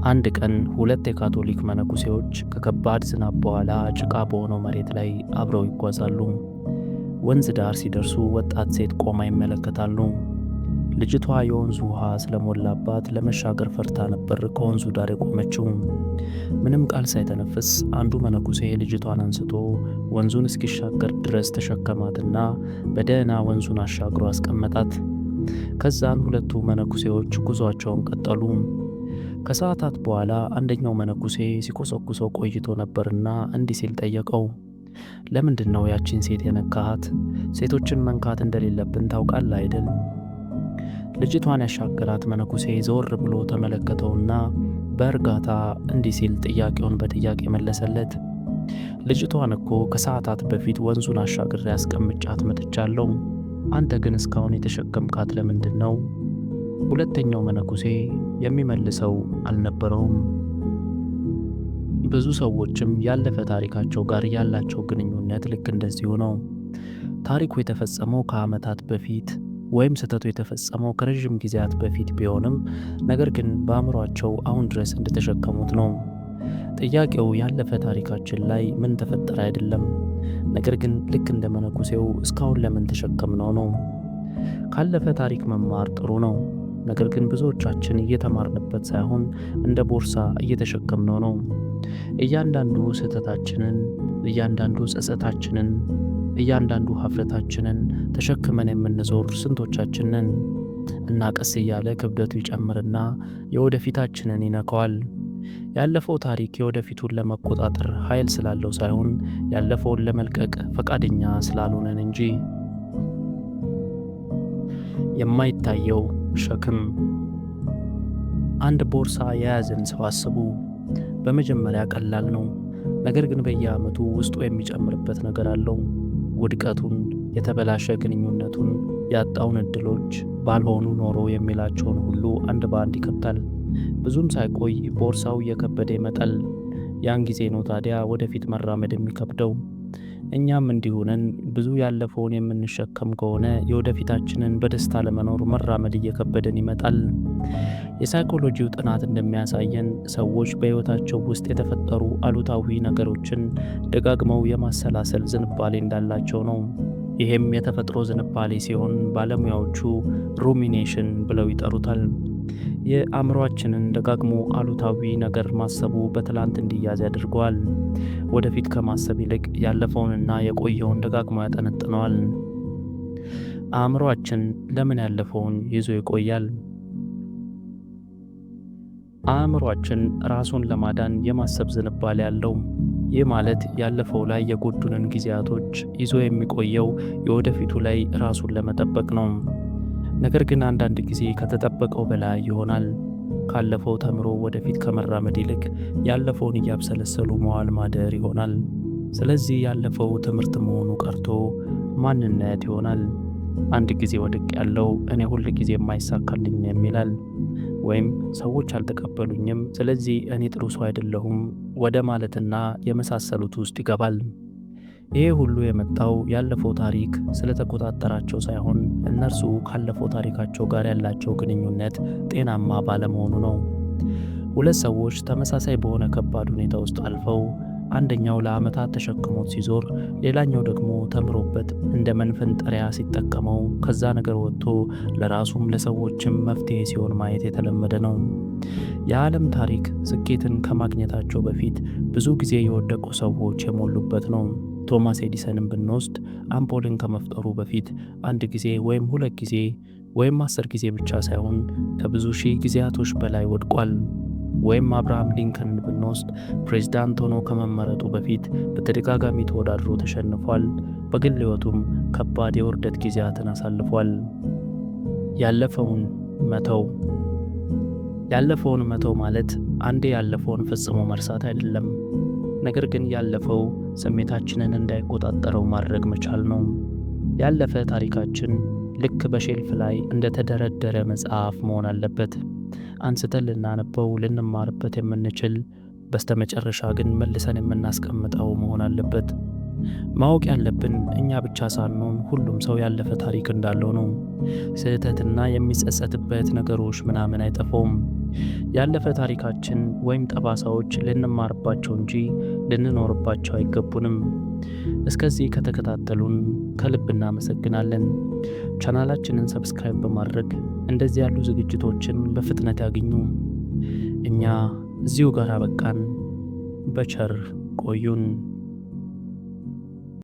አንድ ቀን ሁለት የካቶሊክ መነኩሴዎች ከከባድ ዝናብ በኋላ ጭቃ በሆነው መሬት ላይ አብረው ይጓዛሉ። ወንዝ ዳር ሲደርሱ ወጣት ሴት ቆማ ይመለከታሉ። ልጅቷ የወንዙ ውሃ ስለሞላባት ለመሻገር ፈርታ ነበር ከወንዙ ዳር የቆመችው። ምንም ቃል ሳይተነፍስ አንዱ መነኩሴ ልጅቷን አንስቶ ወንዙን እስኪሻገር ድረስ ተሸከማትና በደህና ወንዙን አሻግሮ አስቀመጣት። ከዛን ሁለቱ መነኩሴዎች ጉዟቸውን ቀጠሉ። ከሰዓታት በኋላ አንደኛው መነኩሴ ሲኮሰኩሰው ቆይቶ ነበርና እንዲህ ሲል ጠየቀው፣ ለምንድን ነው ያቺን ሴት የነካሃት? ሴቶችን መንካት እንደሌለብን ታውቃለህ አይደል? ልጅቷን ያሻገራት መነኩሴ ዘወር ብሎ ተመለከተውና በእርጋታ እንዲህ ሲል ጥያቄውን በጥያቄ መለሰለት። ልጅቷን እኮ ከሰዓታት በፊት ወንዙን አሻግሬ አስቀምጫት መጥቻለሁ። አንተ ግን እስካሁን የተሸከምካት ለምንድን ነው? ሁለተኛው መነኩሴ የሚመልሰው አልነበረውም። ብዙ ሰዎችም ያለፈ ታሪካቸው ጋር ያላቸው ግንኙነት ልክ እንደዚሁ ነው። ታሪኩ የተፈጸመው ከዓመታት በፊት ወይም ስህተቱ የተፈጸመው ከረዥም ጊዜያት በፊት ቢሆንም ነገር ግን በአእምሯቸው አሁን ድረስ እንደተሸከሙት ነው። ጥያቄው ያለፈ ታሪካችን ላይ ምን ተፈጠረ አይደለም፣ ነገር ግን ልክ እንደ መነኩሴው እስካሁን ለምን ተሸከምነው ነው። ካለፈ ታሪክ መማር ጥሩ ነው። ነገር ግን ብዙዎቻችን እየተማርንበት ሳይሆን እንደ ቦርሳ እየተሸከምነው ነው። እያንዳንዱ ስህተታችንን፣ እያንዳንዱ ጸጸታችንን፣ እያንዳንዱ ሀፍረታችንን ተሸክመን የምንዞር ስንቶቻችንን እና ቀስ እያለ ክብደቱ ይጨምርና የወደፊታችንን ይነካዋል። ያለፈው ታሪክ የወደፊቱን ለመቆጣጠር ኃይል ስላለው ሳይሆን ያለፈውን ለመልቀቅ ፈቃደኛ ስላልሆነን እንጂ። የማይታየው ሸክም። አንድ ቦርሳ የያዘን ሰው አስቡ። በመጀመሪያ ቀላል ነው፣ ነገር ግን በየዓመቱ ውስጡ የሚጨምርበት ነገር አለው። ውድቀቱን፣ የተበላሸ ግንኙነቱን፣ ያጣውን እድሎች፣ ባልሆኑ ኖሮ የሚላቸውን ሁሉ አንድ በአንድ ይከብታል። ብዙም ሳይቆይ ቦርሳው እየከበደ ይመጣል። ያን ጊዜ ነው ታዲያ ወደፊት መራመድ የሚከብደው። እኛም እንዲሆነን ብዙ ያለፈውን የምንሸከም ከሆነ የወደፊታችንን በደስታ ለመኖር መራመድ እየከበደን ይመጣል። የሳይኮሎጂው ጥናት እንደሚያሳየን ሰዎች በሕይወታቸው ውስጥ የተፈጠሩ አሉታዊ ነገሮችን ደጋግመው የማሰላሰል ዝንባሌ እንዳላቸው ነው። ይሄም የተፈጥሮ ዝንባሌ ሲሆን ባለሙያዎቹ ሩሚኔሽን ብለው ይጠሩታል። የአእምሮአችንን ደጋግሞ አሉታዊ ነገር ማሰቡ በትላንት እንዲያዝ ያደርገዋል። ወደፊት ከማሰብ ይልቅ ያለፈውንና የቆየውን ደጋግሞ ያጠነጥነዋል። አእምሮአችን ለምን ያለፈውን ይዞ ይቆያል? አእምሮአችን ራሱን ለማዳን የማሰብ ዝንባሌ ያለው። ይህ ማለት ያለፈው ላይ የጎዱንን ጊዜያቶች ይዞ የሚቆየው የወደፊቱ ላይ ራሱን ለመጠበቅ ነው። ነገር ግን አንዳንድ ጊዜ ከተጠበቀው በላይ ይሆናል። ካለፈው ተምሮ ወደፊት ከመራመድ ይልቅ ያለፈውን እያብሰለሰሉ መዋል ማደር ይሆናል። ስለዚህ ያለፈው ትምህርት መሆኑ ቀርቶ ማንነት ይሆናል። አንድ ጊዜ ወድቅ ያለው እኔ ሁል ጊዜ የማይሳካልኝ የሚላል፣ ወይም ሰዎች አልተቀበሉኝም ስለዚህ እኔ ጥሩ ሰው አይደለሁም ወደ ማለትና የመሳሰሉት ውስጥ ይገባል። ይሄ ሁሉ የመጣው ያለፈው ታሪክ ስለተቆጣጠራቸው ሳይሆን እነርሱ ካለፈው ታሪካቸው ጋር ያላቸው ግንኙነት ጤናማ ባለመሆኑ ነው። ሁለት ሰዎች ተመሳሳይ በሆነ ከባድ ሁኔታ ውስጥ አልፈው አንደኛው ለዓመታት ተሸክሞት ሲዞር፣ ሌላኛው ደግሞ ተምሮበት እንደ መንፈንጠሪያ ሲጠቀመው ከዛ ነገር ወጥቶ ለራሱም ለሰዎችም መፍትሄ ሲሆን ማየት የተለመደ ነው። የዓለም ታሪክ ስኬትን ከማግኘታቸው በፊት ብዙ ጊዜ የወደቁ ሰዎች የሞሉበት ነው። ቶማስ ኤዲሰንን ብንወስድ አምፖልን ከመፍጠሩ በፊት አንድ ጊዜ ወይም ሁለት ጊዜ ወይም 10 ጊዜ ብቻ ሳይሆን ከብዙ ሺህ ጊዜያቶች በላይ ወድቋል። ወይም አብርሃም ሊንከን ብንወስድ ፕሬዝዳንት ሆኖ ከመመረጡ በፊት በተደጋጋሚ ተወዳድሮ ተሸንፏል። በግል ሕይወቱም ከባድ የውርደት ጊዜያትን አሳልፏል። ያለፈውን መተው ማለት አንዴ ያለፈውን ፈጽሞ መርሳት አይደለም። ነገር ግን ያለፈው ስሜታችንን እንዳይቆጣጠረው ማድረግ መቻል ነው። ያለፈ ታሪካችን ልክ በሼልፍ ላይ እንደተደረደረ መጽሐፍ መሆን አለበት። አንስተን ልናነበው ልንማርበት የምንችል፣ በስተመጨረሻ ግን መልሰን የምናስቀምጠው መሆን አለበት። ማወቅ ያለብን እኛ ብቻ ሳንሆን ሁሉም ሰው ያለፈ ታሪክ እንዳለው ነው። ስህተትና የሚጸጸትበት ነገሮች ምናምን አይጠፋውም። ያለፈ ታሪካችን ወይም ጠባሳዎች ልንማርባቸው እንጂ ልንኖርባቸው አይገቡንም። እስከዚህ ከተከታተሉን ከልብ እናመሰግናለን። ቻናላችንን ሰብስክራይብ በማድረግ እንደዚህ ያሉ ዝግጅቶችን በፍጥነት ያግኙ። እኛ እዚሁ ጋር አበቃን። በቸር ቆዩን።